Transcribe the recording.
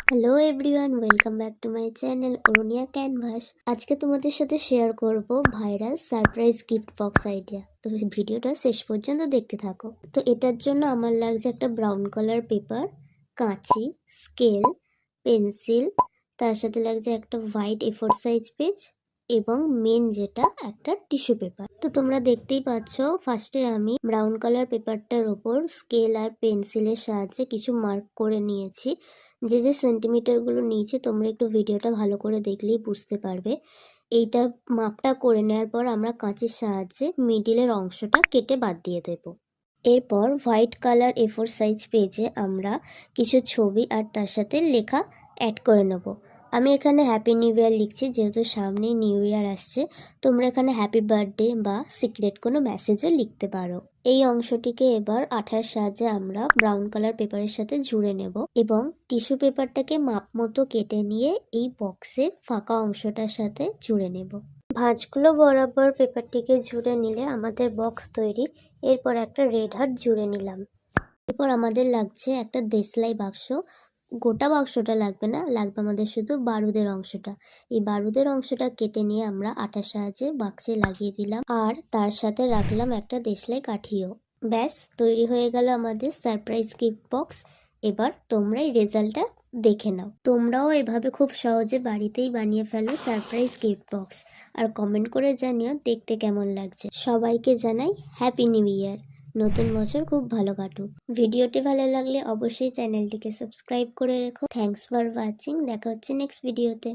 Hello everyone, welcome back to my channel Arunia canvas. আজকে তোমাদের সাথে শেয়ার করব viral surprise gift box idea. তো ভিডিওটা শেষ পর্যন্ত দেখতে থাকো। তো এটার জন্য আমার লাগছে একটা ব্রাউন কালার পেপার, কাঁচি, স্কেল, পেন্সিল, তার সাথে লাগছে একটা হোয়াইট A4 সাইজ পেজ এবং মেন যেটা একটা টিস্যু পেপার। তো তোমরা দেখতেই পাচ্ছ, ফার্স্টে আমি ব্রাউন কালার পেপারটার ওপর স্কেল আর পেন্সিলের সাহায্যে কিছু মার্ক করে নিয়েছি। যে সেন্টিমিটারগুলো নিয়েছে তোমরা একটু ভিডিওটা ভালো করে দেখলেই বুঝতে পারবে। এইটা মাপটা করে নেওয়ার পর আমরা কাঁচির সাহায্যে মিডিলের অংশটা কেটে বাদ দিয়ে দেব। এরপর হোয়াইট কালার A4 সাইজ পেজে আমরা কিছু ছবি আর তার সাথে লেখা অ্যাড করে নেব। আমি এখানে হ্যাপি নিউ ইয়ার লিখছি, যেহেতু সামনেই নিউ ইয়ার আসছে। তোমরা এখানে হ্যাপি বার্থডে বা সিক্রেট কোনো মেসেজও লিখতে পারো। এই অংশটিকে এবার আঠার সাহায্যে আমরা ব্রাউন কালার পেপারের সাথে জুড়ে নেব এবং টিস্যু পেপারটাকে মাপ মতো কেটে নিয়ে এই বক্সের ফাঁকা অংশটার সাথে জুড়ে নেব। ভাঁজগুলো বরাবর পেপারটিকে জুড়ে নিলে আমাদের বক্স তৈরি। এরপর একটা রেড হার্ট জুড়ে নিলাম। এরপর আমাদের লাগছে একটা দেশলাই বাক্স। গোটা বাক্সটা লাগবে না, লাগবে আমাদের শুধু বারুদের অংশটা। এই বারুদের অংশটা কেটে নিয়ে আমরা আঠার সাহায্যে বাক্সে লাগিয়ে দিলাম আর তার সাথে রাখলাম একটা দেশলাই কাঠিও। ব্যাস, তৈরি হয়ে গেল আমাদের সারপ্রাইজ গিফট বক্স। এবার তোমরা এই রেজাল্টটা দেখে নাও। তোমরাও এভাবে খুব সহজে বাড়িতেই বানিয়ে ফেলো সারপ্রাইজ গিফট বক্স, আর কমেন্ট করে জানিও দেখতে কেমন লাগছে। সবাইকে জানাই হ্যাপি নিউ ইয়ার। নতুন বছর খুব ভালো কাটুক। ভিডিওটি ভালো লাগলে অবশ্যই চ্যানেলটিকে সাবস্ক্রাইব করে রেখো। Thanks for watching. দেখা হচ্ছে নেক্সট ভিডিওতে।